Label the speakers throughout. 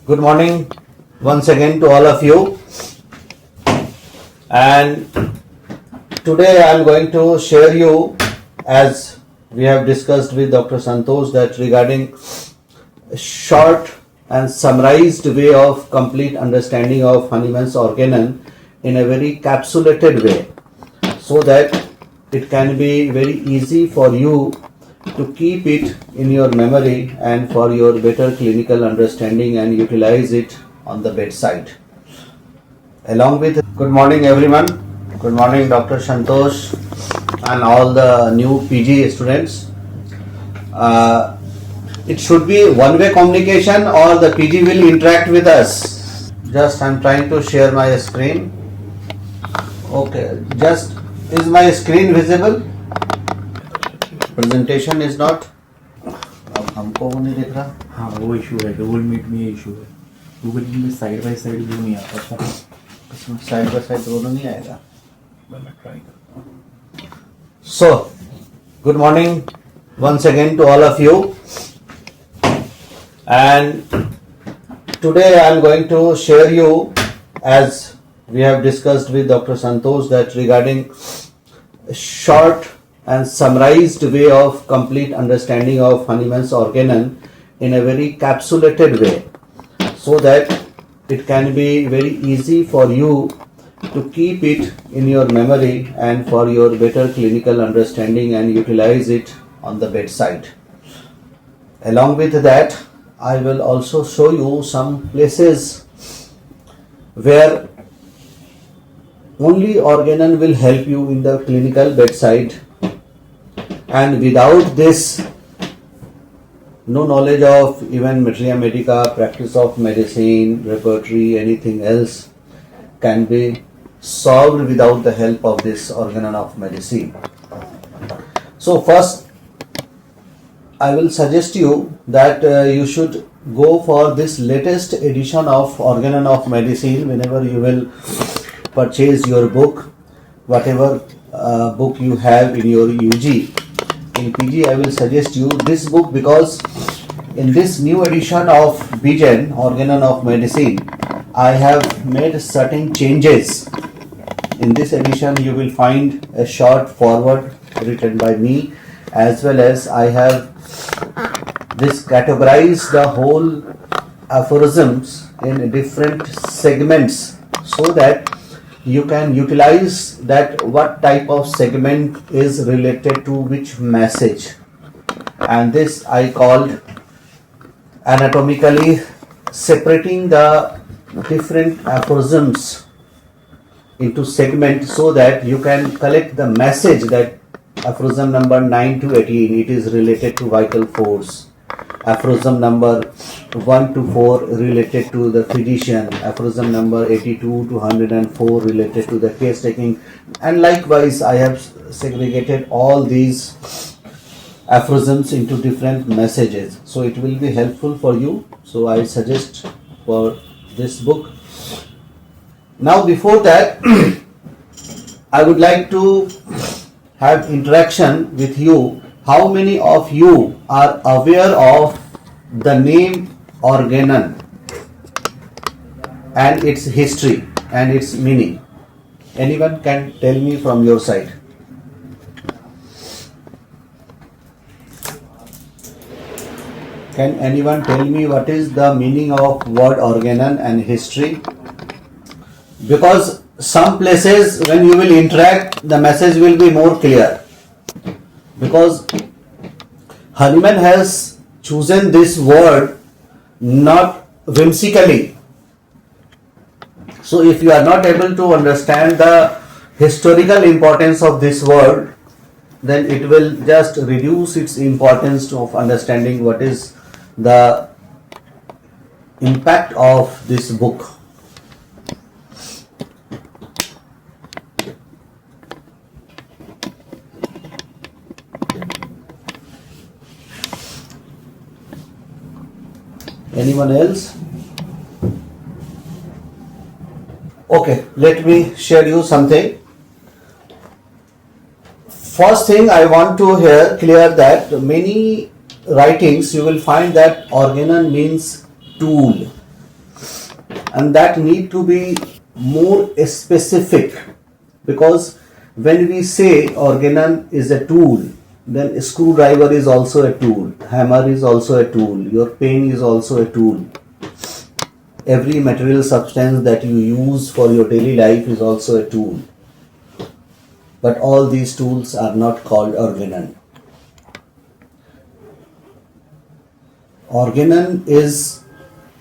Speaker 1: Good morning once again to all of you. And today I am going to share you, as we have discussed with Dr. Santosh, that regarding a short and summarized way of complete understanding of Honeyman's Organon in a very capsulated way, so that it can be very easy for you to keep it in your memory and for your better clinical understanding and utilize it on the bedside. Along with good morning everyone, good morning Dr. Santosh and all the new PG students. It should be one-way communication or the PG will interact with us. Just I'm trying to share my screen. Okay, just is my screen visible? Presentation is not. अब हमको वो नहीं दिख रहा.
Speaker 2: हाँ वो issue है, Google meet में ये इशू है. गूगल मीट में साइड बाय साइड व्यू नहीं आता था.
Speaker 1: इसमें साइड बाय साइड दोनों नहीं आएगा.
Speaker 2: मैं ट्राई करता हूँ.
Speaker 1: So, good morning once again to all of you. And today I am going to share you, as we have discussed with Dr. Santosh, that regarding a short and summarized way of complete understanding of Honeyman's Organon in a very capsulated way, so that it can be very easy for you to keep it in your memory and for your better clinical understanding and utilize it on the bedside. Along with that, I will also show you some places where only Organon will help you in the clinical bedside, and without this, no knowledge of even materia medica, practice of medicine, repertory, anything else can be solved without the help of this Organon of medicine. So first, I will suggest you that you should go for this latest edition of Organon of medicine whenever you will purchase your book, whatever book you have in your UG. In PG, I will suggest you this book, because in this new edition of BGen, Organon of Medicine, I have made certain changes. In this edition, you will find a short foreword written by me, as well as I have this categorized the whole aphorisms in different segments, so that you can utilize that what type of segment is related to which message. And this I called anatomically separating the different aphorisms into segments, so that you can collect the message that aphorism number 9 to 18, it is related to vital force. Aphorism number 1 to 4 related to the physician. Aphorism number 82 to 104 related to the case taking. And likewise, I have segregated all these aphorisms into different messages. So it will be helpful for you. So I suggest for this book. Now before that, I would like to have interaction with you. How many of you are aware of the name Organon and its history and its meaning? Anyone can tell me from your side? Can anyone tell me what is the meaning of word Organon and history? Because some places when you will interact, the message will be more clear. Because Honeyman has chosen this word not whimsically. So if you are not able to understand the historical importance of this word, then it will just reduce its importance of understanding what is the impact of this book. Anyone else? Okay, let me share you something. First thing I want to clear that many writings you will find that Organon means tool. and that need to be more specific, because when we say organon is a tool, then screwdriver is also a tool, hammer is also a tool, your pen is also a tool. Every material substance that you use for your daily life is also a tool. But all these tools are not called organon. Organon is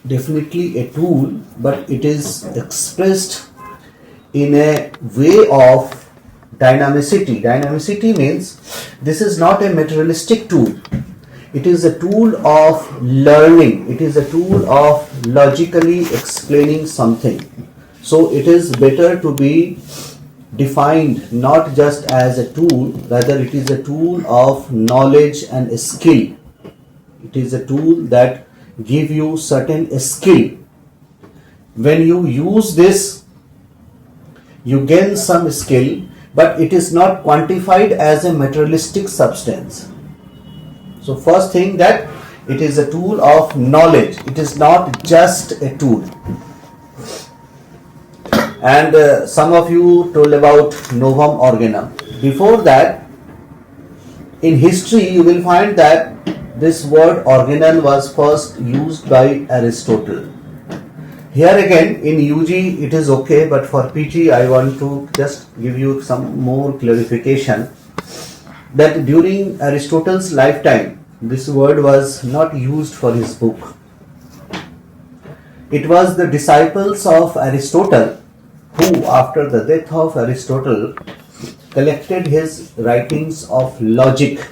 Speaker 1: definitely a tool, but it is expressed in a way of dynamicity. Dynamicity means this is not a materialistic tool. It is a tool of learning. It is a tool of logically explaining something. So it is better to be defined not just as a tool, rather it is a tool of knowledge and skill. It is a tool that give you certain skill. When you use this, you gain some skill, but it is not quantified as a materialistic substance. So first thing, that it is a tool of knowledge. It is not just a tool. And some of you told about Novum Organum. Before that, in history you will find that this word organon was first used by Aristotle. Here again in UG it is okay, but for PG I want to just give you some more clarification that during Aristotle's lifetime this word was not used for his book. It was the disciples of Aristotle who, after the death of Aristotle, collected his writings of logic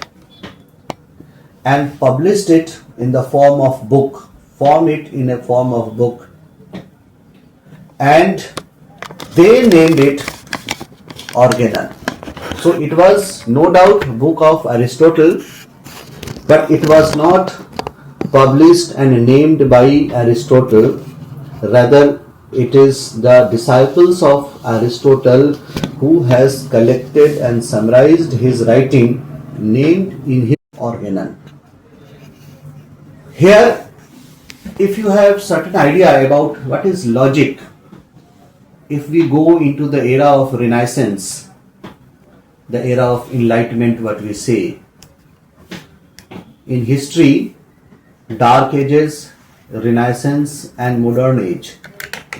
Speaker 1: and published it in the form of book, formed it in a form of book, and they named it Organon. So it was no doubt book of Aristotle, but it was not published and named by Aristotle. Rather, it is the disciples of Aristotle who has collected and summarized his writing, named in his Organon. Here, if you have certain idea about what is logic, if we go into the era of Renaissance, the era of enlightenment, what we say, in history, Dark Ages, Renaissance and Modern Age,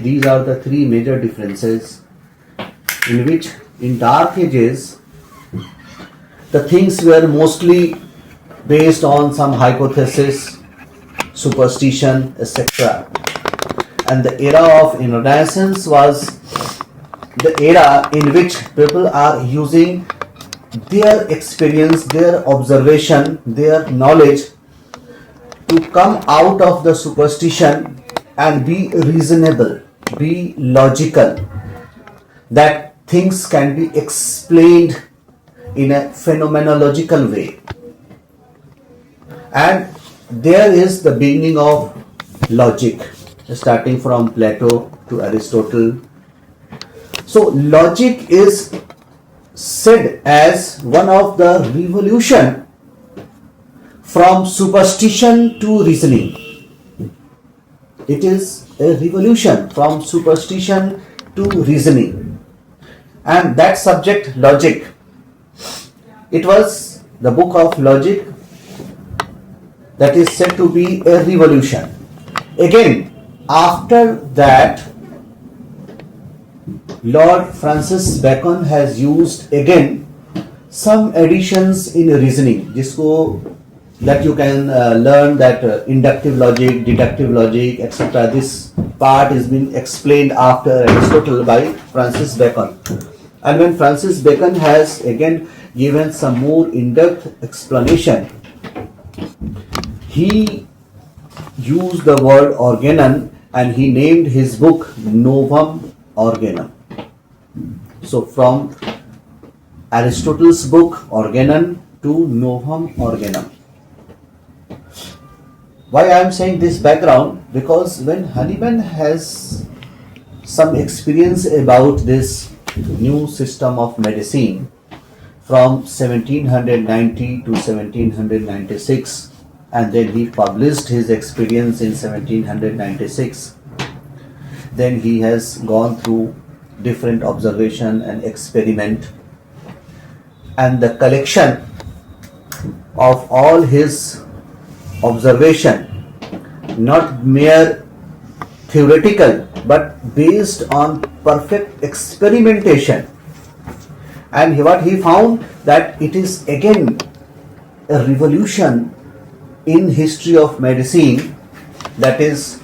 Speaker 1: these are the three major differences, in which in Dark Ages the things were mostly based on some hypothesis, superstition, etc. And the era of Renaissance was the era in which people are using their experience, their observation, their knowledge to come out of the superstition and be reasonable, be logical, that things can be explained in a phenomenological way. And there is the beginning of logic, starting from Plato to Aristotle. So logic is said as one of the revolution from superstition to reasoning. It is a revolution from superstition to reasoning. And that subject, logic, it was the book of logic that is said to be a revolution. Again, after that, Lord Francis Bacon has used again some additions in reasoning, जिसको that you can learn that inductive logic, deductive logic, etc. This part is being explained after Aristotle by Francis Bacon. And when Francis Bacon has again given some more in-depth explanation, he used the word organon and he named his book Novum Organum. So from Aristotle's book Organon to Novum Organum. Why I am saying this background? Because when Hahnemann has some experience about this new system of medicine from 1790 to 1796, and then he published his experience in 1796, Then he has gone through different observation and experiment, and the collection of all his observation, not mere theoretical but based on perfect experimentation, and what he found that it is again a revolution in history of medicine, that is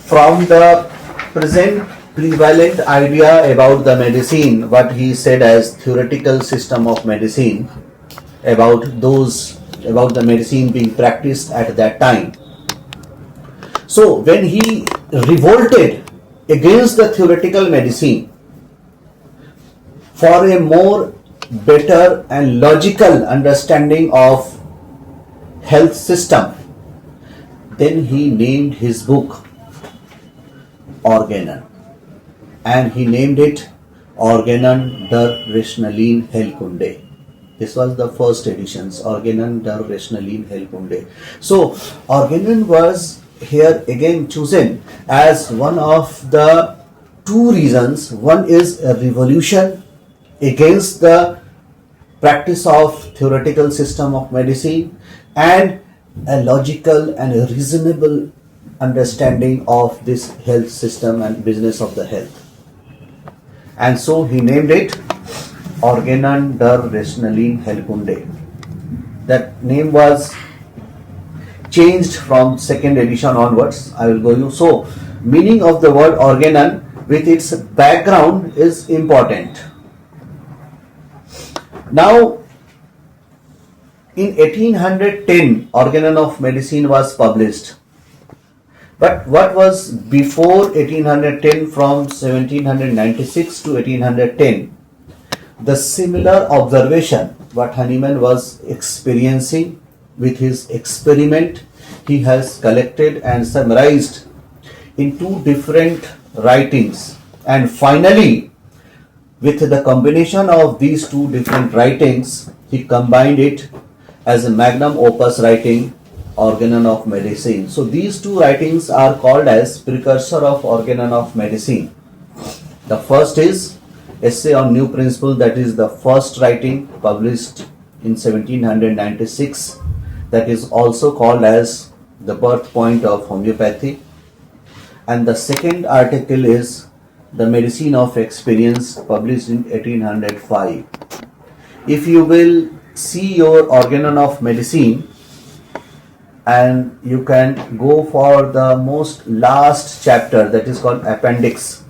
Speaker 1: from the present prevalent idea about the medicine, what he said as theoretical system of medicine, about the medicine being practiced at that time. So when he revolted against the theoretical medicine for a more better and logical understanding of health system, then he named his book Organon, and he named it Organon der Rationalen Heilkunde. This was the first editions, Organon der Rationalen Heilkunde. So Organon was here again chosen as one of the two reasons. One is a revolution against the practice of theoretical system of medicine, and a logical and a reasonable understanding of this health system and business of the health. And so he named it Organon der Rationalen Heilkunde. That name was changed from second edition onwards. I will go you. So meaning of the word Organon with its background is important. Now in 1810 Organon of Medicine was published. But what was before 1810, from 1796 to 1810? The similar observation what Hahnemann was experiencing with his experiment, he has collected and summarized in two different writings, and finally with the combination of these two different writings, he combined it as a magnum opus writing, Organon of Medicine. So these two writings are called as precursor of Organon of Medicine. The first is Essay on New Principle, that is the first writing published in 1796, that is also called as the birth point of homeopathy. And the second article is the Medicine of Experience, published in 1805. If you will see your Organon of Medicine, and you can go for the most last chapter, that is called appendix.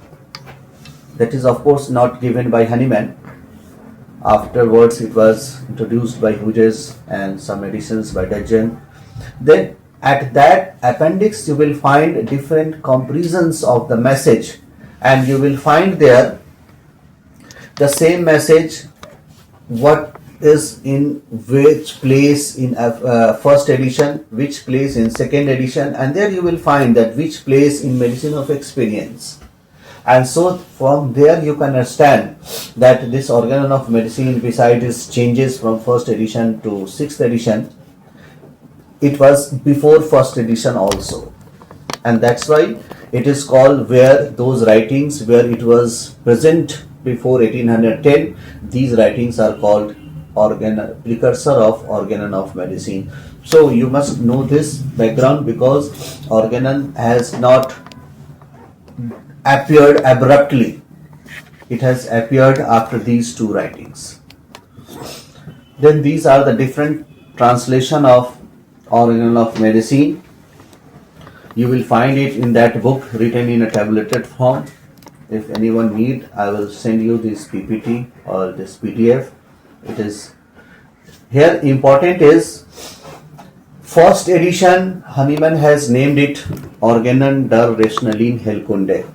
Speaker 1: That is of course not given by Hahnemann. Afterwards it was introduced by Hughes and some editions by Dudgeon. Then at that appendix you will find different comparisons of the message, and you will find there the same message, what is in which place in first edition, which place in second edition, and there you will find that which place in Medicine of Experience. And so from there you can understand that this Organon of Medicine, besides its changes from first edition to sixth edition, it was before first edition also, and that's why it is called, where those writings where it was present before 1810, these writings are called precursor of Organon of Medicine. So you must know this background, because Organon has not appeared abruptly. It has appeared after these two writings. Then these are the different translation of Organon of Medicine. You will find it in that book written in a tabulated form. If anyone need, I will send you this PPT or this PDF. It is here important is first edition, Hahnemann has named it Organon der Rationalen Heilkunde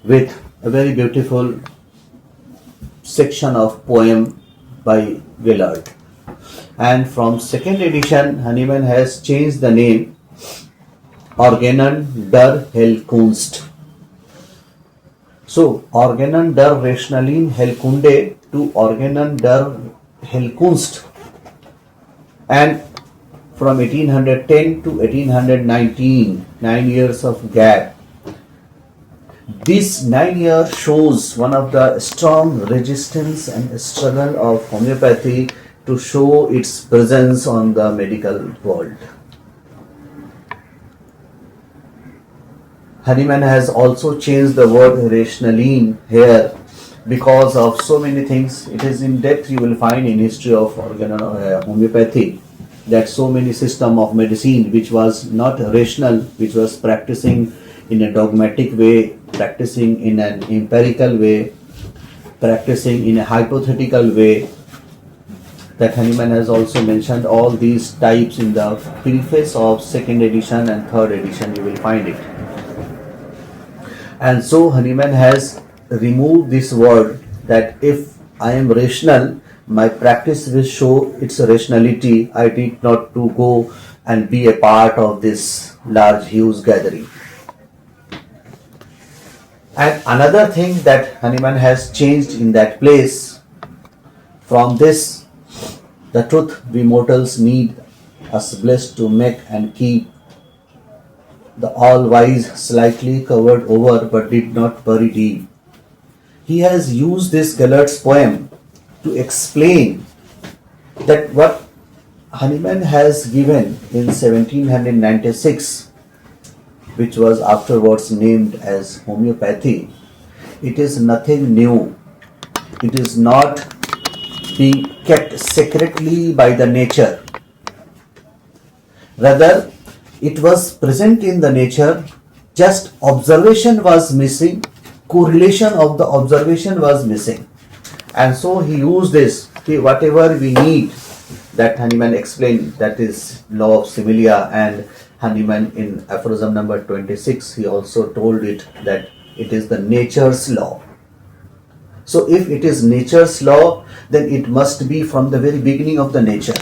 Speaker 1: with a very beautiful section of poem by Willard. And from second edition, Hahnemann has changed the name Organon der Heilkunst. So Organon der Rationalen Heilkunde to Organon der Heilkunst, and from 1810 to 1819, 9 years of gap, This 9 years shows one of the strong resistance and struggle of homeopathy to show its presence on the medical world. Hahnemann has also changed the word rationaline here because of so many things. It is in depth you will find in history of Organon, homeopathy, that so many system of medicine which was not rational, which was practicing in a dogmatic way, practicing in an empirical way, practicing in a hypothetical way, that Hahnemann has also mentioned all these types in the preface of second edition and third edition, you will find it. And so Hahnemann has removed this word that if I am rational, my practice will show its rationality. I need not to go and be a part of this large huge gathering. And another thing that Hahnemann has changed in that place, from this, the truth we mortals need us blessed to make and keep, the all-wise slightly covered over but did not bury deep. He has used this Gallard's poem to explain that what Hahnemann has given in 1796, which was afterwards named as homeopathy, it is nothing new. It is not being kept secretly by the nature. Rather, it was present in the nature, just observation was missing, correlation of the observation was missing. And so he used this, whatever we need, that Hahnemann explained, that is law of similia, and Hahnemann in aphorism number 26, he also told it that it is the nature's law. So if it is nature's law, then it must be from the very beginning of the nature.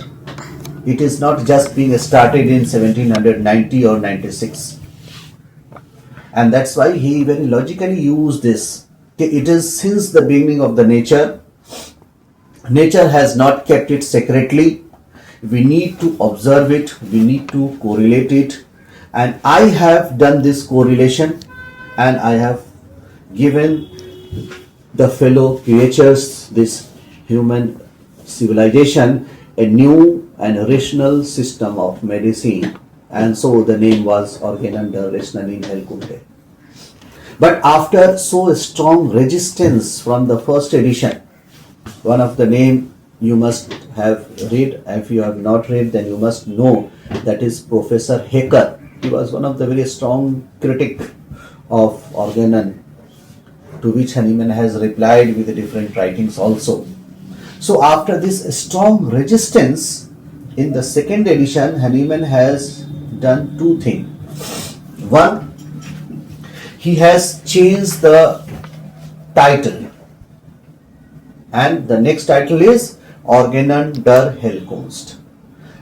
Speaker 1: It is not just being started in 1790 or 96. And that's why he very logically used this. It is since the beginning of the nature. Nature has not kept it secretly. We need to observe it. We need to correlate it. And I have done this correlation, and I have given the fellow creatures, this human civilization, a new and rational system of medicine, and so the name was Organon der Rationalen Heilkunde. But after so strong resistance from the first edition, one of the name you must have read, if you have not read then you must know, that is Professor Haeckel. He was one of the very strong critic of Organon, to which Hahnemann has replied with different writings also. So after this strong resistance, in the second edition, Hahnemann has done two things. One, he has changed the title, and the next title is Organon der Heilkunst.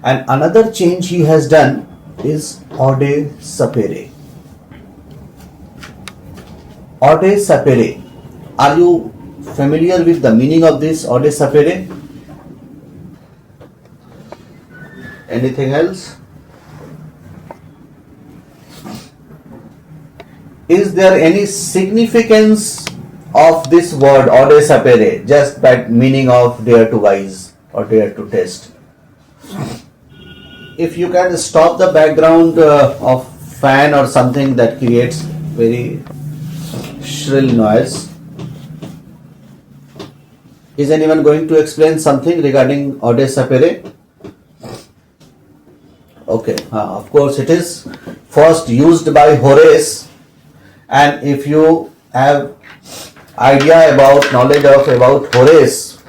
Speaker 1: And another change he has done is Ode Sapere. Ode Sapere. Are you familiar with the meaning of this Ode Sapere? Anything else? Is there any significance of this word Ode Sapere, just that meaning of dare to wise or dare to test? If you can stop the background of fan or something that creates very shrill noise. Is anyone going to explain something regarding Ode Sapere? Okay, of course it is first used by Horace, and if you have idea about knowledge of about Horace,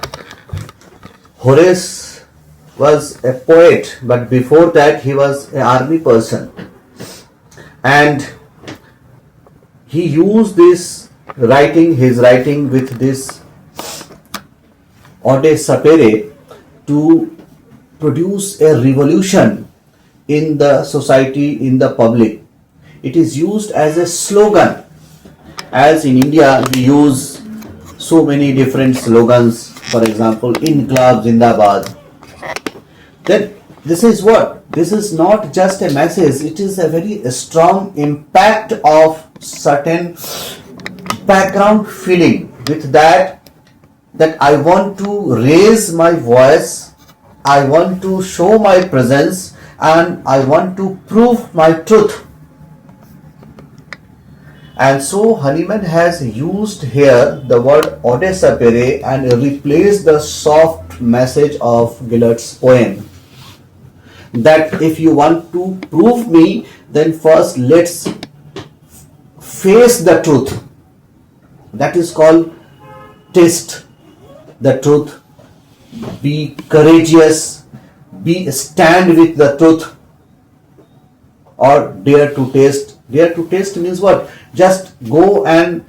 Speaker 1: Horace was a poet, but before that he was an army person, and he used this writing, his writing with this Ode Sapere to produce a revolution in the society, in the public. It is used as a slogan. As in India, we use so many different slogans, for example, Inqilab Zindabad. Then this is what? This is not just a message, it is a very strong impact of certain background feeling with that I want to raise my voice, I want to show my presence, and I want to prove my truth. And so Hahnemann has used here the word ode sapere and replaced the soft message of Gilbert's poem. That if you want to prove me, then first let's face the truth. That is called taste the truth, be courageous, be stand with the truth, or dare to taste. Dare to taste means what? Just go and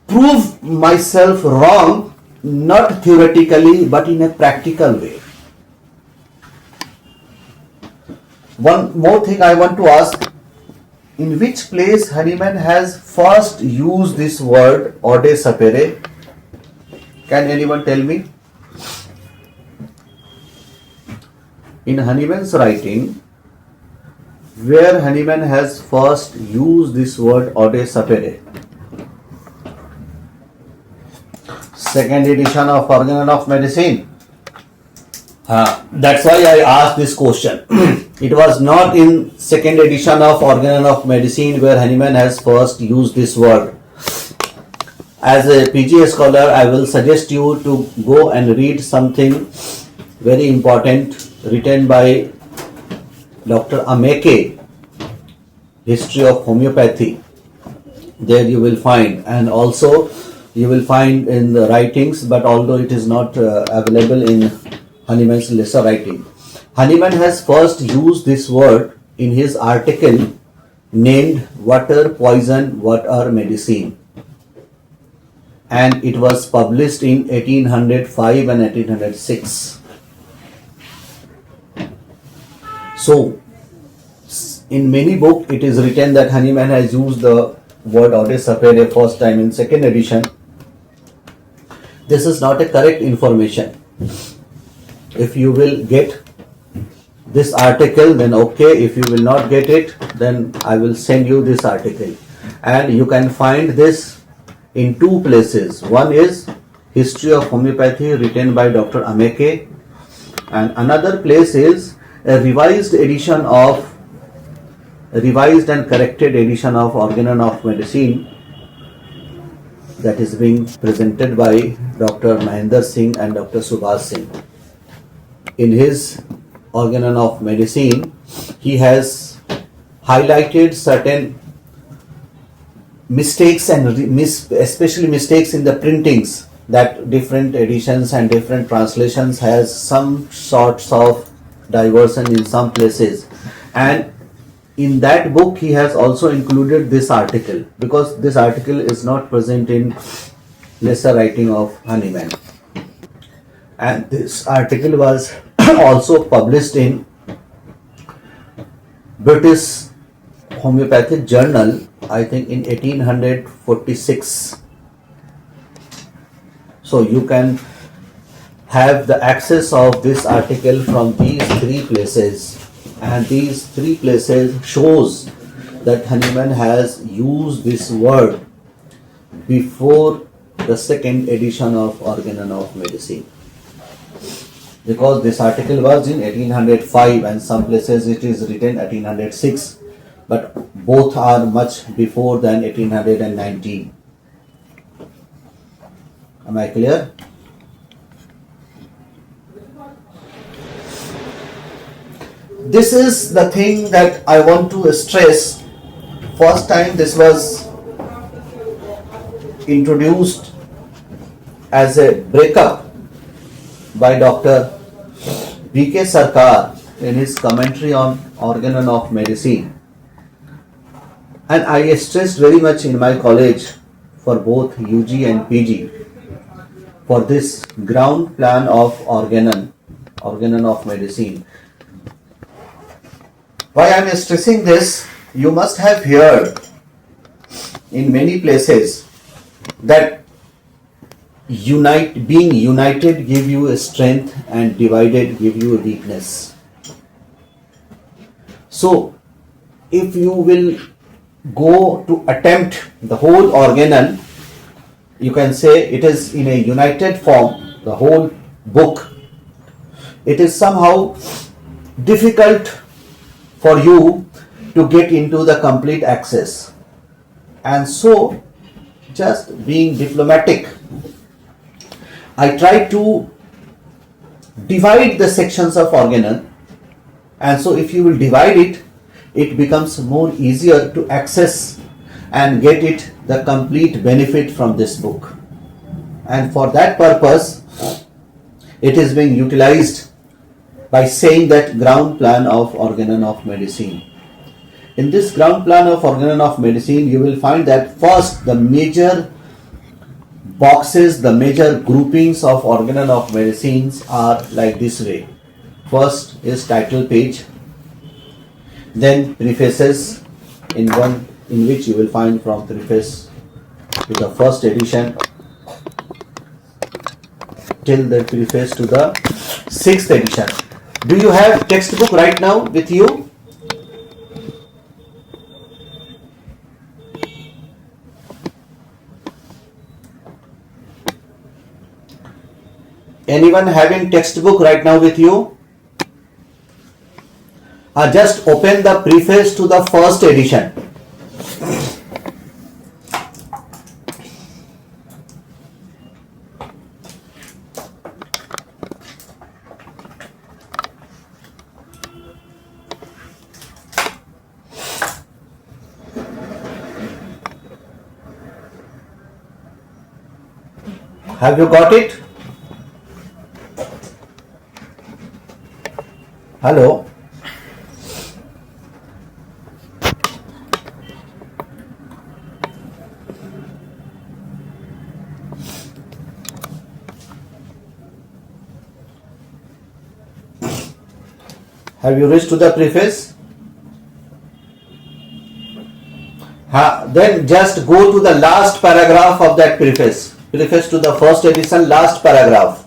Speaker 1: prove myself wrong, not theoretically but in a practical way. One more thing I want to ask, in which place Hahnemann has first used this word ode sapere? Can anyone tell me? In Hahnemann's writing, where Hahnemann has first used this word ode sapere? Second edition of Organon of Medicine. That's why I asked this question. It was not in second edition of Organon of Medicine where Hahnemann has first used this word. As a PG scholar, I will suggest you to go and read something very important written by Dr. Ameke, History of Homeopathy. There you will find, and also you will find in the writings, but although it is not available in Hahnemann's lesser writing. Hahnemann has first used this word in his article named Water, Poison, What are Medicine? And it was published in 1805 and 1806. So, in many books it is written that Hahnemann has used the word ode sapere first time in second edition. This is not a correct information. If you will get this article, then okay. If you will not get it, then I will send you this article. And you can find this in two places. One is History of Homeopathy written by Dr. Ameke, and another place is a revised and corrected edition of Organon of Medicine that is being presented by Dr. Mahendra Singh and Dr. Subhash Singh. In his Organon of Medicine, he has highlighted certain mistakes and especially mistakes in the printings, that different editions and different translations has some sorts of diversion in some places, and in that book he has also included this article because this article is not present in lesser writing of Hahnemann, and this article was also published in British Homeopathic Journal, I think in 1846. So you can have the access of this article from these three places, and these three places shows that Hahnemann has used this word before the second edition of Organon of Medicine, because this article was in 1805 and some places it is written 1806, but both are much before than 1819. Am I clear? This is the thing that I want to stress. First time this was introduced as a breakup by Dr. B.K. Sarkar in his commentary on Organon of Medicine. And I stressed very much in my college for both UG and PG for this ground plan of Organon of Medicine. Why I am stressing this? You must have heard in many places that being united give you a strength and divided give you a weakness. So if you will go to attempt the whole organon, you can say it is in a united form, the whole book, it is somehow difficult for you to get into the complete access. And so, just being diplomatic, I try to divide the sections of organon, and so if you will divide it, it becomes more easier to access and get it the complete benefit from this book. And for that purpose, it is being utilized by saying that ground plan of organon of medicine. In this ground plan of organon of medicine, you will find that first the major boxes, the major groupings of organon of medicines are like this way. First is title page, then prefaces, in which you will find from preface to the first edition till the preface to the sixth edition. Do you have textbook right now with you? Anyone having textbook right now with you? Just open the preface to the first edition. Have you got it? Hello? Have you reached to the preface? Then just go to the last paragraph of that preface. Preface to the first edition, last paragraph.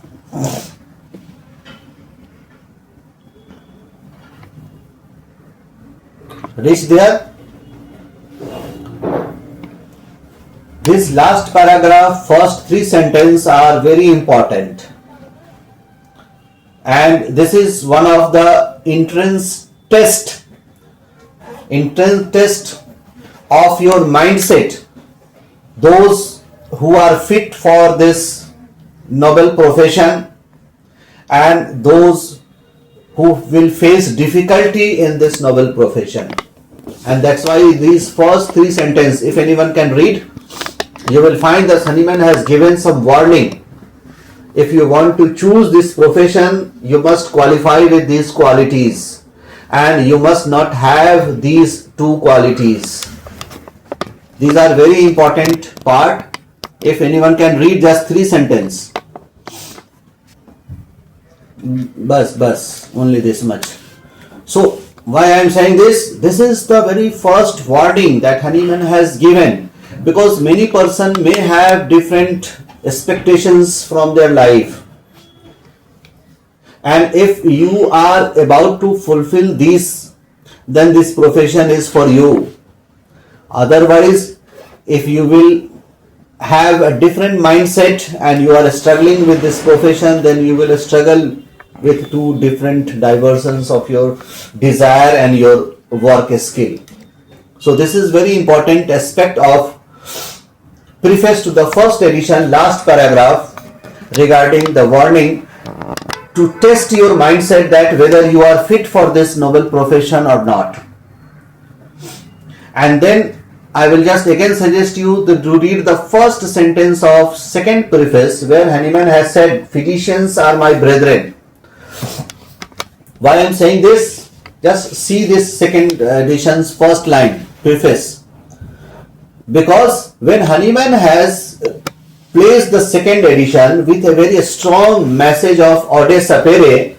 Speaker 1: Reach there? This last paragraph, first three sentences are very important. And this is one of the entrance test of your mindset. Those who are fit for this noble profession and those who will face difficulty in this noble profession. And that's why these first three sentences, if anyone can read, you will find that Hanuman has given some warning. If you want to choose this profession, you must qualify with these qualities, and you must not have these two qualities. These are very important part. If anyone can read just three sentences. Bas, only this much. So, why I am saying this? This is the very first warning that Hanuman has given, because many persons may have different expectations from their life, and if you are about to fulfill these, then this profession is for you. Otherwise, if you will have a different mindset and you are struggling with this profession, then you will struggle with two different diversions of your desire and your work skill. So this is very important aspect of preface to the first edition, last paragraph, regarding the warning to test your mindset that whether you are fit for this noble profession or not. And then I will just again suggest you to read the first sentence of second preface, where Hanuman has said, "Physicians are my brethren." Why I am saying this? Just see this second edition's first line, preface. Because when Hanuman has placed the second edition with a very strong message of Ode Sapere,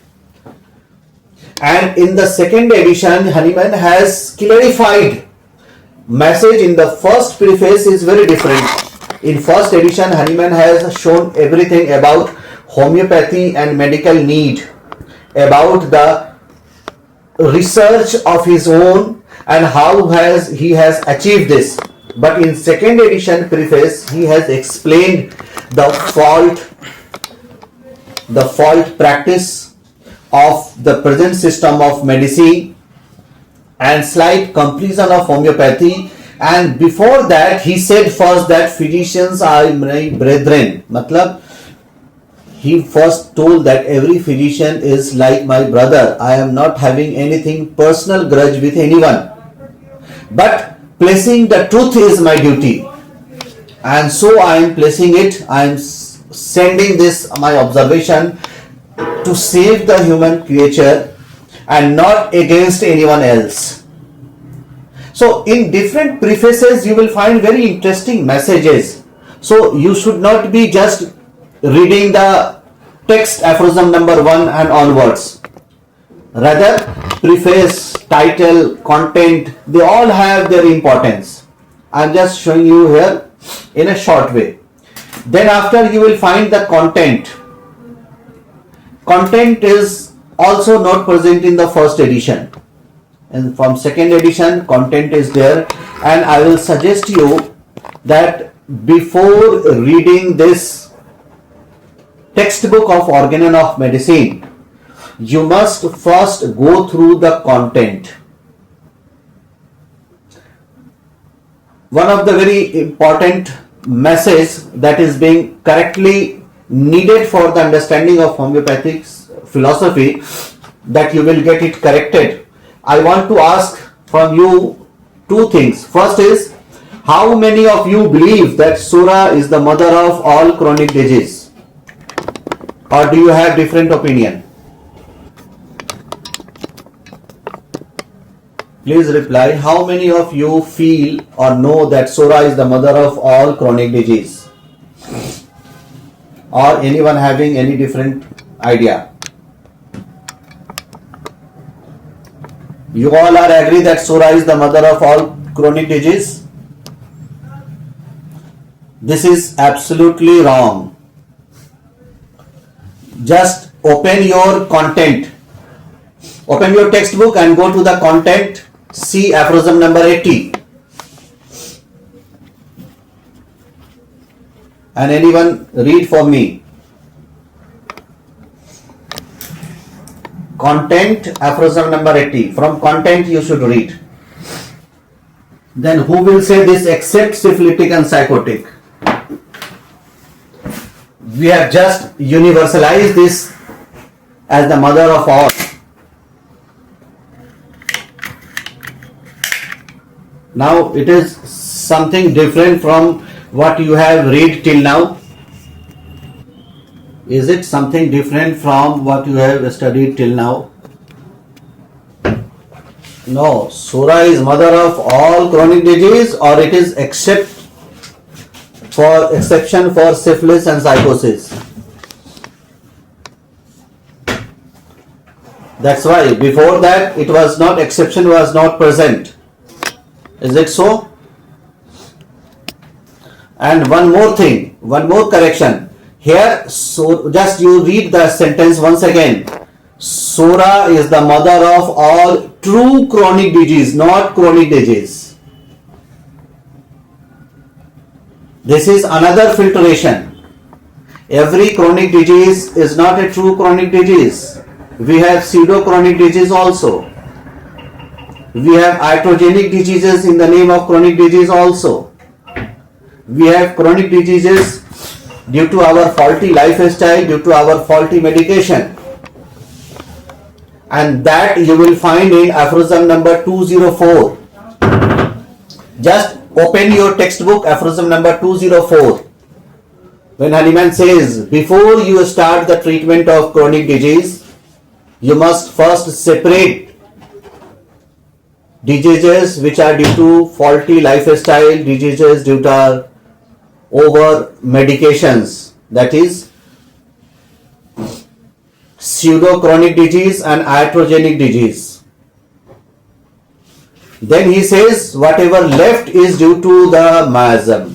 Speaker 1: and in the second edition Hanuman has clarified message. In the first preface is very different. In first edition Hanuman has shown everything about homeopathy and medical need, about the research of his own and how he has achieved this. But in second edition preface, he has explained the fault practice of the present system of medicine and slight comparison of homeopathy. And before that, he said first that physicians are my brethren. Matlab, he first told that every physician is like my brother. I am not having anything personal grudge with anyone. But placing the truth is my duty. And so I am placing it. I am sending this, my observation, to save the human creature and not against anyone else. So in different prefaces you will find very interesting messages. So you should not be just reading the text aphorism number 1 and onwards. Rather, preface, title, content, they all have their importance. I am just showing you here in a short way. Then after you will find the content. Content is also not present in the first edition. And from second edition, content is there. And I will suggest you that before reading this textbook of Organon of Medicine, you must first go through the content. One of the very important message that is being correctly needed for the understanding of homeopathic philosophy, that you will get it corrected. I want to ask from you two things. First is, how many of you believe that Sura is the mother of all chronic disease? Or do you have different opinion? Please reply. How many of you feel or know that Sura is the mother of all chronic disease? Or anyone having any different idea? You all are agree that Sura is the mother of all chronic disease? This is absolutely wrong. Just open your content. Open your textbook and go to the content. See aphorism number 80. And anyone read for me. Content, aphorism number 80. From content you should read. Then who will say this except syphilitic and psychotic? We have just universalized this as the mother of all. Now it is something different from what you have read till now. Is it something different from what you have studied till now? No, Sura is mother of all chronic disease, or it is exception for syphilis and psychosis. That's why before that it was not, exception was not present. Is it so? And one more thing, one more correction. Here, so just you read the sentence once again. Sura is the mother of all true chronic disease, not chronic disease. This is another filtration. Every chronic disease is not a true chronic disease. We have pseudo chronic disease also. We have iatrogenic diseases in the name of chronic disease also. We have chronic diseases due to our faulty lifestyle, due to our faulty medication. And that you will find in aphorism number 204. Just open your textbook, aphorism number 204. When Hanuman says, before you start the treatment of chronic disease, you must first separate diseases which are due to faulty lifestyle, diseases due to over medications, that is pseudo chronic disease and iatrogenic disease. Then he says whatever left is due to the miasm.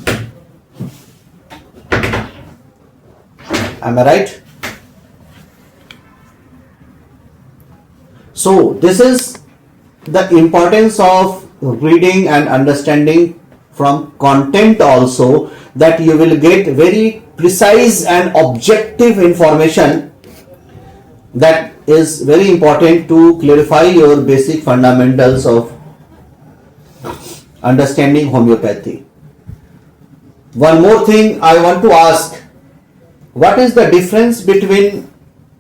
Speaker 1: Am I right? So this is the importance of reading and understanding from content also, that you will get very precise and objective information that is very important to clarify your basic fundamentals of understanding homeopathy. One more thing I want to ask, what is the difference between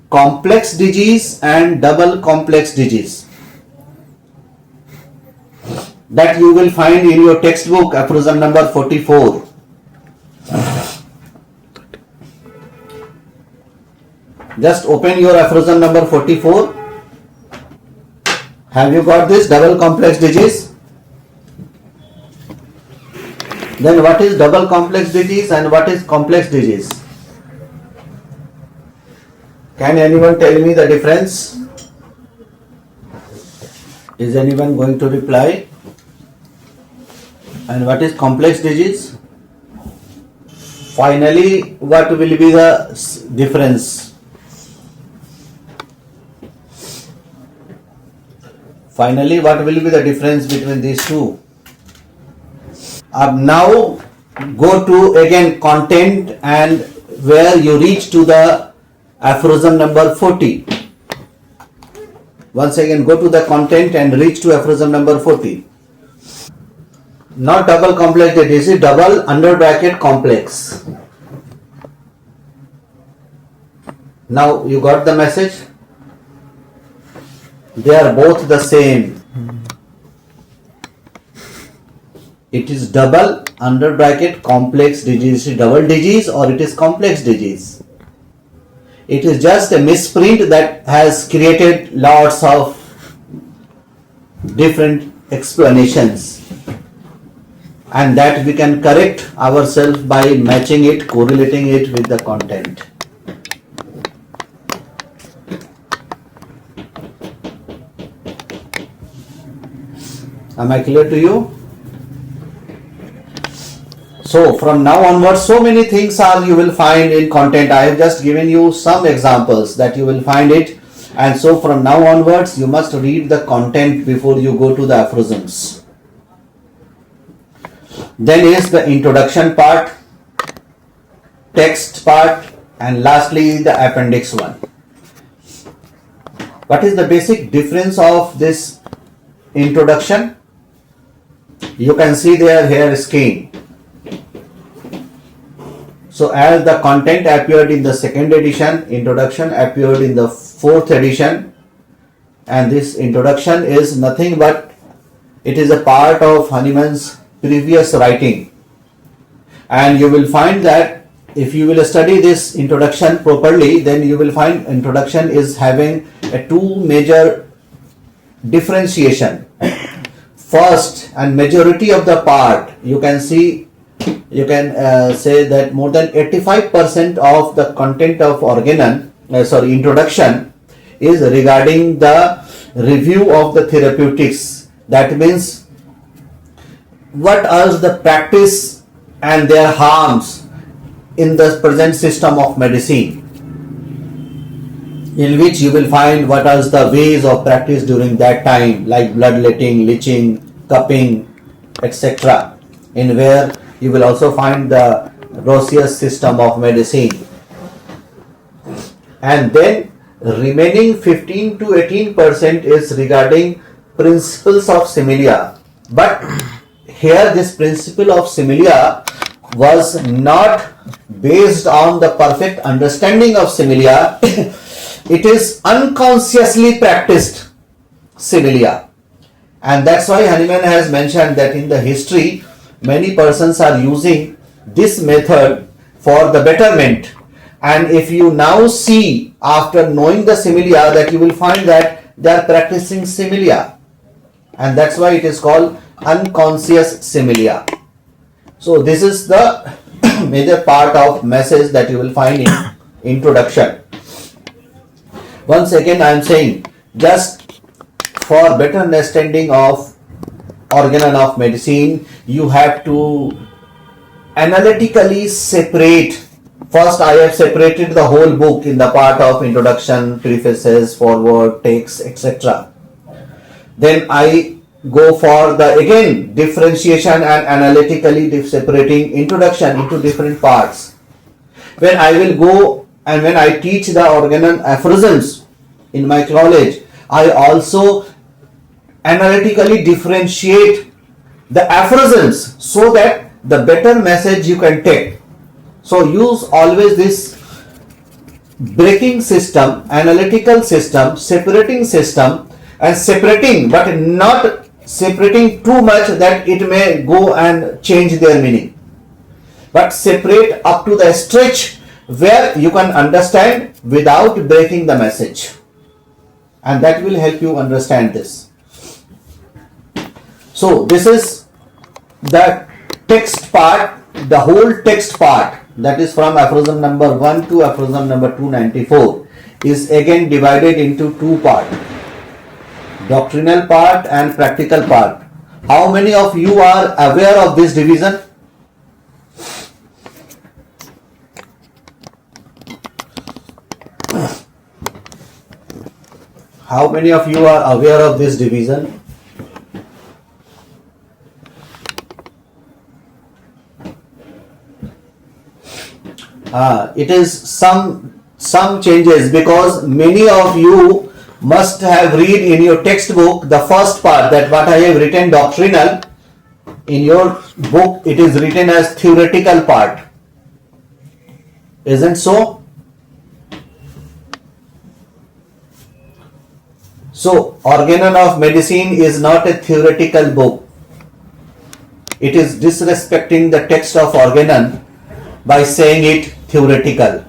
Speaker 1: complex disease and double complex disease? That you will find in your textbook, aphorism number 44. Just open your aphorism number 44. Have you got this double complex disease? Then what is double complex disease and what is complex disease? Can anyone tell me the difference? Is anyone going to reply? And what is complex disease? Finally, what will be the difference? Finally, what will be the difference between these two? Now go to again content, and where you reach to the aphorism number 40. Once again go to the content and reach to aphorism number 40. Not double complex, this is double under bracket complex. Now you got the message? They are both the same. It is double under bracket complex disease. It is double disease or it is complex disease. It is just a misprint that has created lots of different explanations, and that we can correct ourselves by matching it, correlating it with the content. Am I clear to you? So from now onwards, so many things are you will find in content. I have just given you some examples that you will find it, and so from now onwards you must read the content before you go to the aphorisms. Then is the introduction part, text part, and lastly the appendix one. What is the basic difference of this introduction? You can see there here scheme. So as the content appeared in the second edition, introduction appeared in the fourth edition, and this introduction is nothing but it is a part of Hahnemann's previous writing, and you will find that if you will study this introduction properly, then you will find introduction is having a two major differentiation. First, and majority of the part, you can see, you can say that more than 85% of the content of Organon, introduction, is regarding the review of the therapeutics. That means what are the practice and their harms in the present system of medicine, in which you will find what are the ways of practice during that time, like bloodletting, leeching, cupping, etc., in where you will also find the Rossius system of medicine. And then remaining 15 to 18% is regarding principles of similia. But here this principle of similia was not based on the perfect understanding of similia. It is unconsciously practiced similia, and that's why Hahnemann has mentioned that in the history many persons are using this method for the betterment, and if you now see after knowing the similia, that you will find that they are practicing similia, and that's why it is called unconscious similia. So this is the major part of message that you will find in introduction. Once again I am saying, just for better understanding of Organon of medicine, you have to analytically separate. First I have separated the whole book in the part of introduction, prefaces, foreword, text, etc. Then I go for the again differentiation and analytically separating introduction into different parts. When I will go and when I teach the Organon aphorisms in my college, I also analytically differentiate the aphorisms so that the better message you can take. So use always this breaking system, analytical system, separating system, and separating but not separating too much that it may go and change their meaning, but separate up to the stretch where you can understand without breaking the message, and that will help you understand this. So this is the text part, the whole text part, that is from aphorism number 1 to aphorism number 294, is again divided into two parts, doctrinal part and practical part. How many of you are aware of this division? How many of you are aware of this division? It is some changes, because many of you must have read in your textbook the first part, that what I have written doctrinal, in your book it is written as theoretical part. Isn't so? So Organon of Medicine is not a theoretical book. It is disrespecting the text of Organon by saying it theoretical.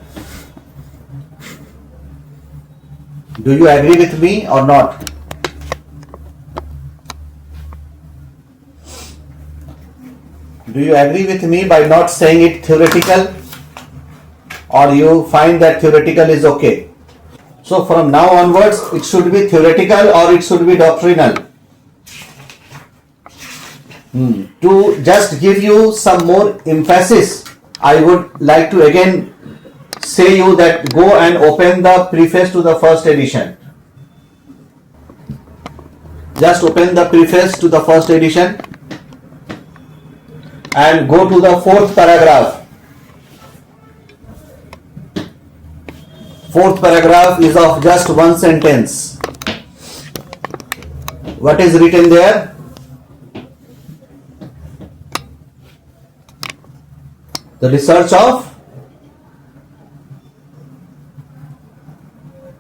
Speaker 1: Do you agree with me or not? Do you agree with me by not saying it theoretical, or you find that theoretical is okay? So from now onwards it should be theoretical or it should be doctrinal. To just give you some more emphasis, I would like to again say you that go and open the preface to the first edition. Just open the preface to the first edition and go to the fourth paragraph. Fourth paragraph is of just one sentence. What is written there? The research of,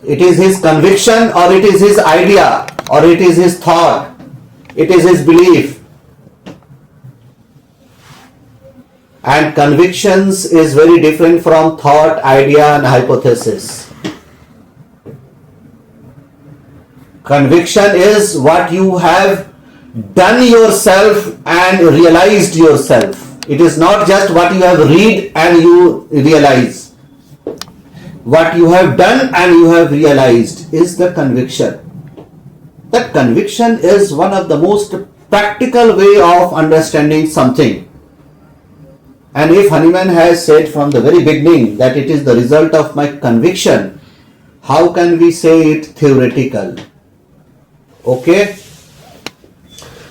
Speaker 1: it is his conviction or it is his idea or it is his thought, it is his belief. And convictions is very different from thought, idea and hypothesis. Conviction is what you have done yourself and realized yourself. It is not just what you have read and you realize. What you have done and you have realized is the conviction. That conviction is one of the most practical way of understanding something. And if Hahnemann has said from the very beginning that it is the result of my conviction, how can we say it theoretical? Okay?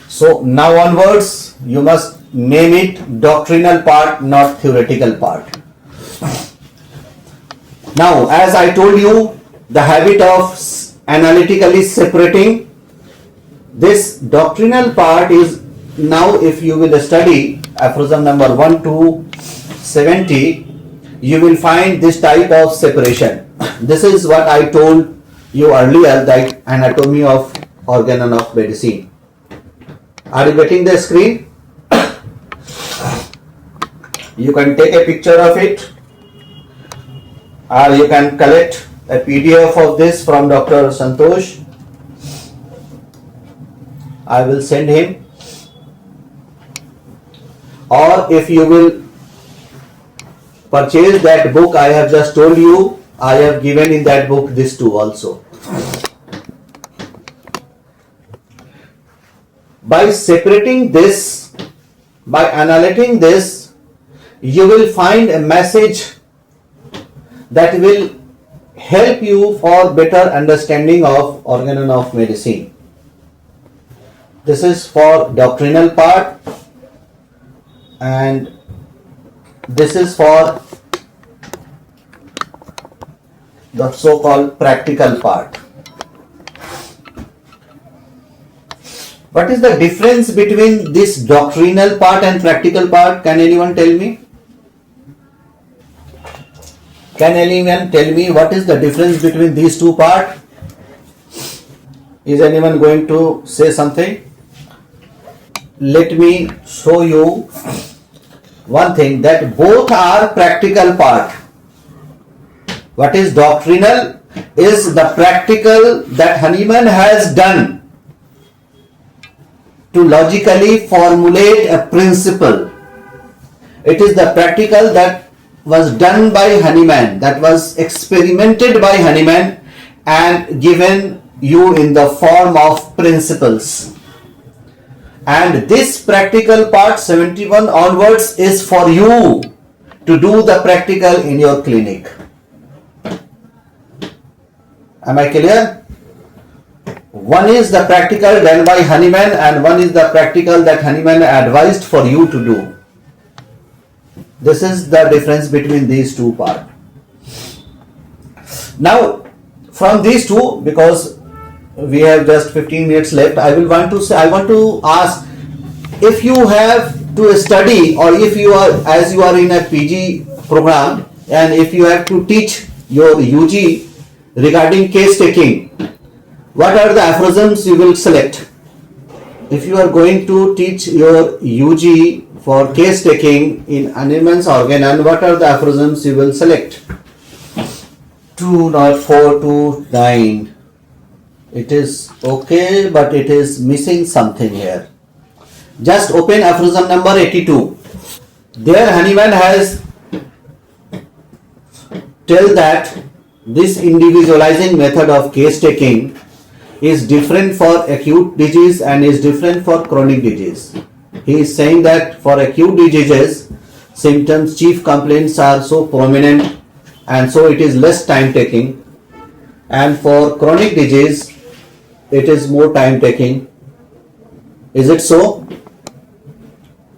Speaker 1: So now onwards, you must name it doctrinal part, not theoretical part. Now, as I told you, the habit of analytically separating, this doctrinal part is now, if you will study aphorism number 1 to 70, you will find this type of separation. This is what I told you earlier, that anatomy of Organon of Medicine. Are you getting the screen? You can take a picture of it, or you can collect a PDF of this from Dr. Santosh. I will send him. Or if you will purchase that book I have just told you, I have given in that book this too also. By separating this, by analyzing this, you will find a message that will help you for better understanding of Organon of Medicine. This is for doctrinal part, and this is for the so-called practical part. What is the difference between this doctrinal part and practical part? Can anyone tell me? Can anyone tell me what is the difference between these two parts? Is anyone going to say something? Let me show you one thing, that both are practical part. What is doctrinal is the practical that Hahnemann has done to logically formulate a principle. It is the practical that was done by Hahnemann, that was experimented by Hahnemann and given you in the form of principles. And this practical part 71 onwards is for you to do the practical in your clinic. Am I clear? One is the practical done by Hahnemann and one is the practical that Hahnemann advised for you to do. This is the difference between these two parts. Now, from these two, because we have just 15 minutes left, I want to ask, if you have to study, or if you are, as you are in a PG program, and if you have to teach your UG regarding case taking, what are the aphorisms you will select? If you are going to teach your UG for case taking in Hahnemann's Organon, what are the aphorisms you will select? 20429. It is okay, but it is missing something here. Just open aphorism number 82. There Hahnemann has tell that this individualizing method of case taking is different for acute disease and is different for chronic disease. He is saying that for acute diseases, symptoms, chief complaints are so prominent and so it is less time taking, and for chronic disease it is more time taking. Is it so?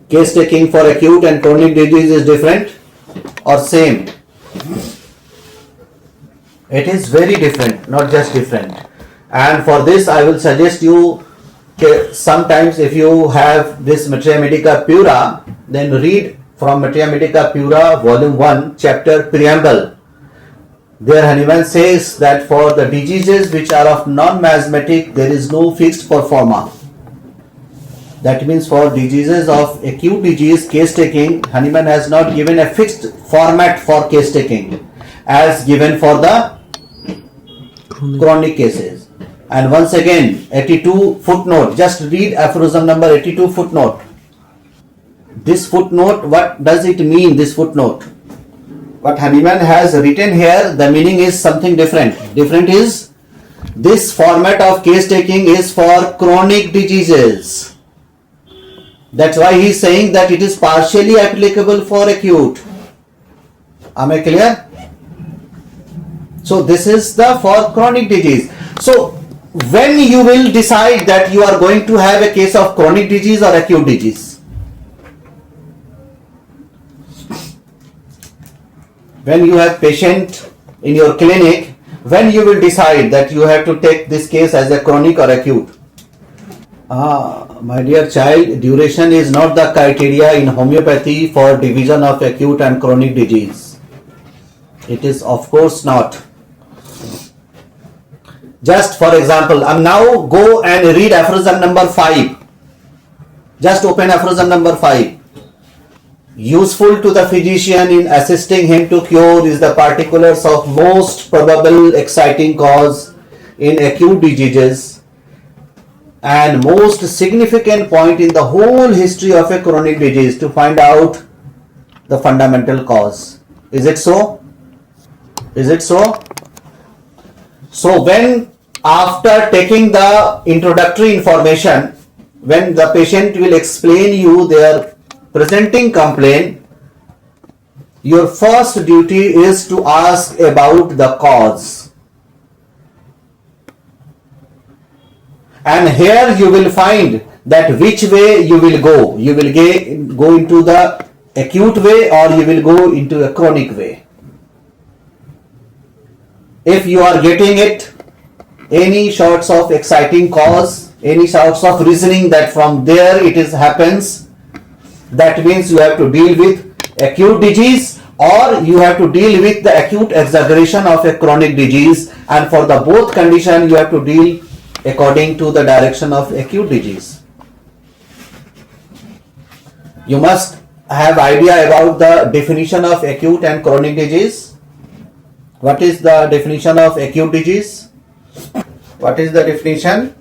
Speaker 1: Case taking for acute and chronic disease is different or same? It is very different, not just different. And for this I will suggest you, sometimes if you have this Materia Medica Pura, then read from Materia Medica Pura volume 1 chapter preamble. There Hahnemann says that for the diseases which are of non-miasmatic there is no fixed performa. That means for diseases of acute disease case taking, Hahnemann has not given a fixed format for case taking as given for the chronic cases. And once again, 82 footnote, just read aphorism number 82 footnote. This footnote, what does it mean, this footnote? What Hahnemann has written here, the meaning is something different. Different is, this format of case taking is for chronic diseases. That's why he is saying that it is partially applicable for acute. Am I clear? So this is the for chronic disease. So when you will decide that you are going to have a case of chronic disease or acute disease? When you have patient in your clinic, when you will decide that you have to take this case as a chronic or acute? My dear child, duration is not the criteria in homeopathy for division of acute and chronic disease. It is of course not. Just for example, now go and read aphorism number 5. Just open aphorism number 5. Useful to the physician in assisting him to cure is the particulars of most probable exciting cause in acute diseases and most significant point in the whole history of a chronic disease to find out the fundamental cause. Is it so? Is it so? So when after taking the introductory information, when the patient will explain you their presenting complaint, your first duty is to ask about the cause. And here you will find that which way you will go. You will go into the acute way or you will go into a chronic way. If you are getting it, any sorts of exciting cause, any sorts of reasoning that from there it is happens, that means you have to deal with acute disease or you have to deal with the acute exaggeration of a chronic disease, and for the both condition you have to deal according to the direction of acute disease. You must have idea about the definition of acute and chronic disease. What is the definition of acute disease? What is the definition?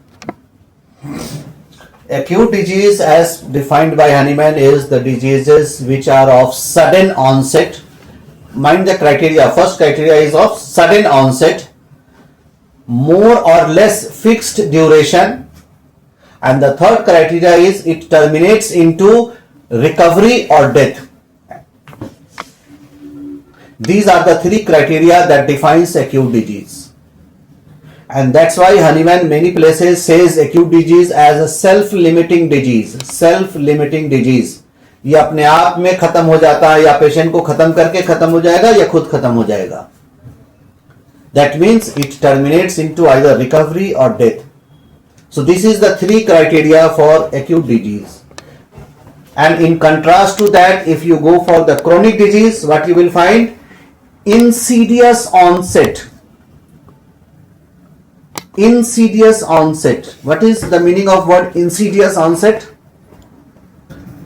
Speaker 1: Acute disease as defined by Hahnemann is the diseases which are of sudden onset. Mind the criteria. First criteria is of sudden onset, more or less fixed duration, and the third criteria is it terminates into recovery or death. These are the three criteria that defines acute disease. And that's why Hahnemann many places says acute disease as a self-limiting disease. Self-limiting disease. ये अपने आप में खत्म हो जाता है, या patient को खत्म करके खत्म हो जाएगा या खुद खत्म हो जाएगा. That means it terminates into either recovery or death. So this is the three criteria for acute disease. And in contrast to that, if you go for the chronic disease, what you will find? Insidious onset. Insidious onset. What is the meaning of word insidious onset?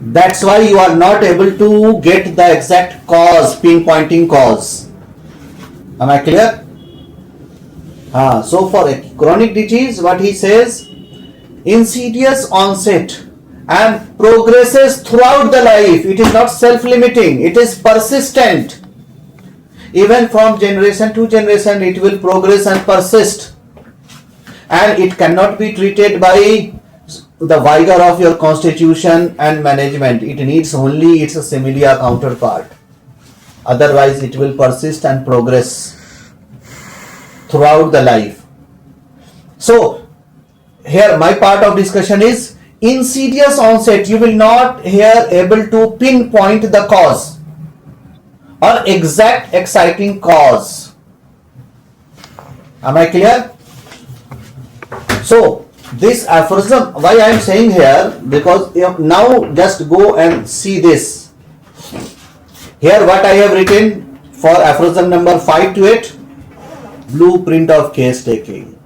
Speaker 1: That's why you are not able to get the exact cause, pinpointing cause. Am I clear? So for a chronic disease, what he says, insidious onset and progresses throughout the life. It is not self-limiting, it is persistent. Even from generation to generation, it will progress and persist. And it cannot be treated by the vigor of your constitution and management. It needs only its similar counterpart. Otherwise, it will persist and progress throughout the life. So, here my part of discussion is insidious onset. You will not here able to pinpoint the cause or exact exciting cause. Am I clear? So, this aphorism, why I am saying here, because now just go and see this. Here what I have written for aphorism number 5 to 8, blueprint of case taking.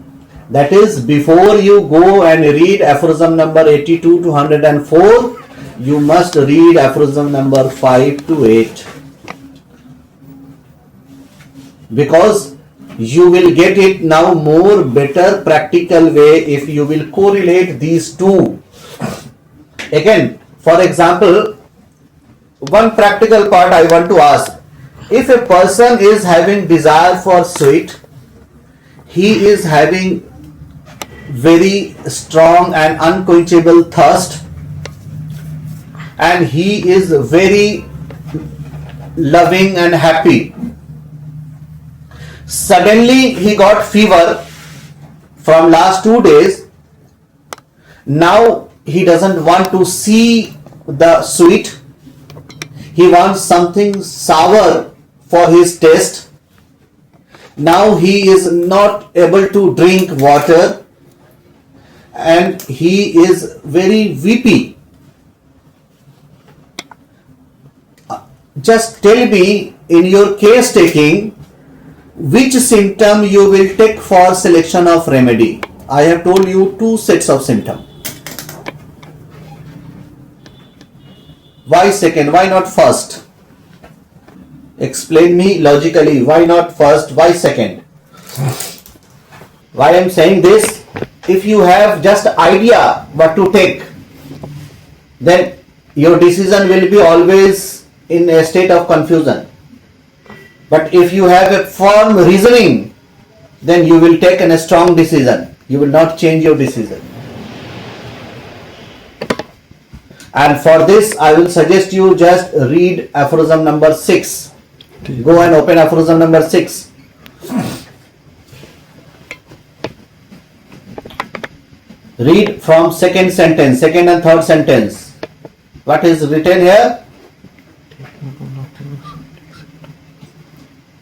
Speaker 1: That is, before you go and read aphorism number 82 to 104, you must read aphorism number 5 to 8. Because you will get it now more better practical way if you will correlate these two. Again, for example, one practical part I want to ask. If a person is having desire for sweet, he is having very strong and unquenchable thirst, and he is very loving and happy. Suddenly he got fever from last 2 days. Now he doesn't want to see the sweet. He wants something sour for his taste. Now he is not able to drink water and he is very weepy. Just tell me, in your case taking, which symptom you will take for selection of remedy. I have told you 2 sets of symptoms. Why second? Why not first? Explain me logically. Why not first? Why second? Why I am saying this? If you have just idea what to take, then your decision will be always in a state of confusion. But if you have a firm reasoning, then you will take a strong decision. You will not change your decision. And for this, I will suggest you just read aphorism number 6. Go and open aphorism number 6. Read from second sentence, second and third sentence. What is written here?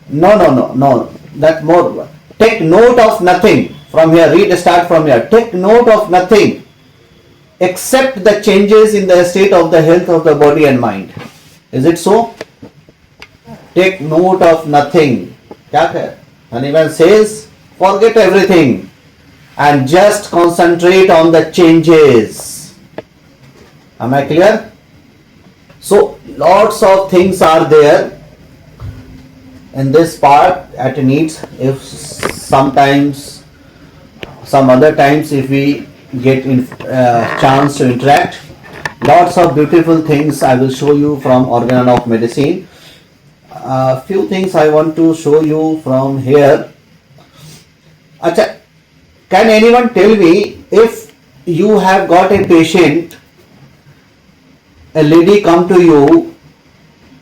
Speaker 1: No. That more. Take note of nothing. From here, read, start from here. Take note of nothing except the changes in the state of the health of the body and mind. Is it so? Take note of nothing. क्या कह? Haniman says, forget everything and just concentrate on the changes. Am I clear? So, lots of things are there in this part at needs. If sometimes, some other times, if we get chance to interact, lots of beautiful things I will show you from Organon of Medicine. Few things I want to show you from here. Achha, can anyone tell me, if you have got a patient, a lady come to you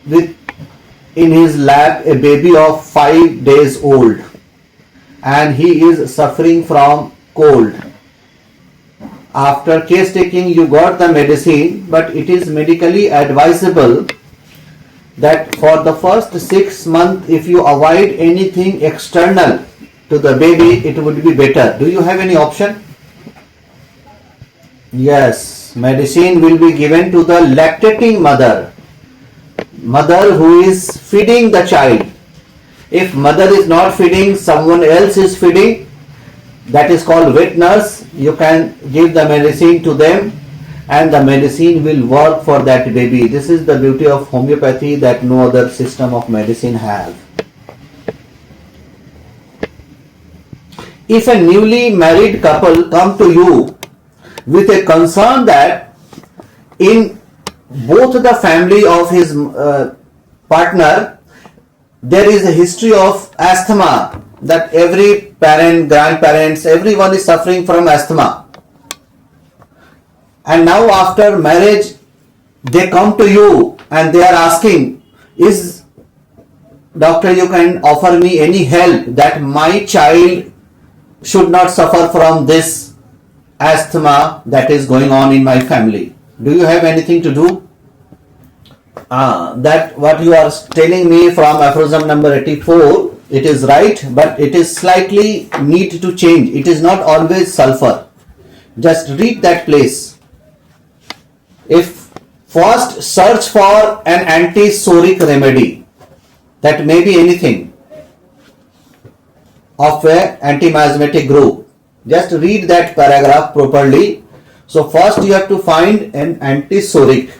Speaker 1: with in his lap a baby of 5 days old and he is suffering from cold. After case taking, you got the medicine, but it is medically advisable that for the first 6 months, if you avoid anything external to the baby, it would be better. Do you have any option? Yes, medicine will be given to the lactating mother who is feeding the child. If mother is not feeding, someone else is feeding, that is called wet nurse. You can give the medicine to them and the medicine will work for that baby. This is the beauty of homeopathy that no other system of medicine have. If a newly married couple come to you with a concern that in both the family of his partner there is a history of asthma, that every parent, grandparents, everyone is suffering from asthma, and now after marriage they come to you and they are asking, is doctor, you can offer me any help that my child should not suffer from this asthma that is going on in my family. Do you have anything to do? That what you are telling me from aphorism number 84, it is right, but it is slightly need to change. It is not always sulfur. Just read that place. If first search for an anti-psoric remedy, that may be anything of a anti-miasmatic group. Just read that paragraph properly. So first you have to find an anti-psoric,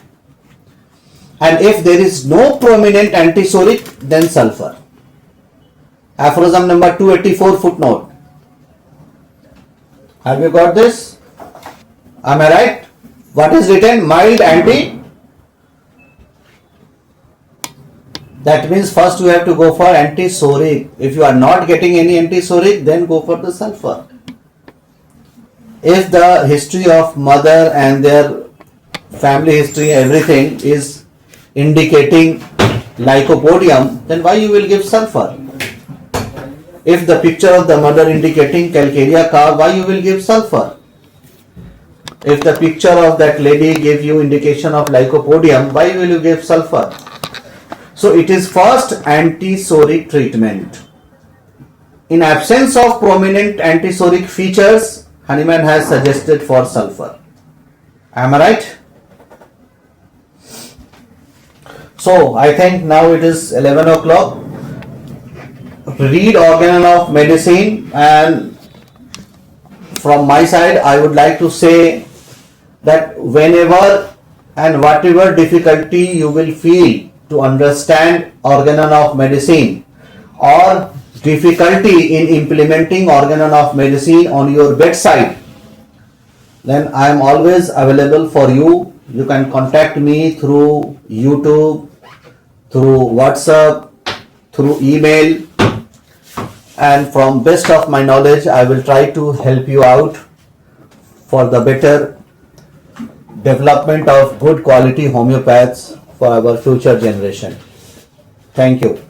Speaker 1: and if there is no prominent anti-psoric, then sulfur. Aphorism number 284 footnote. Have you got this? Am I right? What is written? Mild anti. That means first you have to go for anti-psoric. If you are not getting any anti-psoric, then go for the sulfur. If the history of mother and their family history, everything is indicating lycopodium, then why you will give sulfur? If the picture of the mother indicating calcarea car, why you will give sulfur? If the picture of that lady give you indication of lycopodium, why will you give sulfur? So it is first anti-psoric treatment. In absence of prominent anti-psoric features, Hahnemann has suggested for sulfur. Am I right? So I think now it is 11 o'clock. Read Organon of Medicine, and from my side I would like to say that whenever and whatever difficulty you will feel to understand Organon of Medicine or difficulty in implementing Organon of Medicine on your bedside, then I am always available for you. You can contact me through YouTube, through WhatsApp, through email, and from best of my knowledge I will try to help you out for the better development of good quality homeopaths for our future generation. Thank you.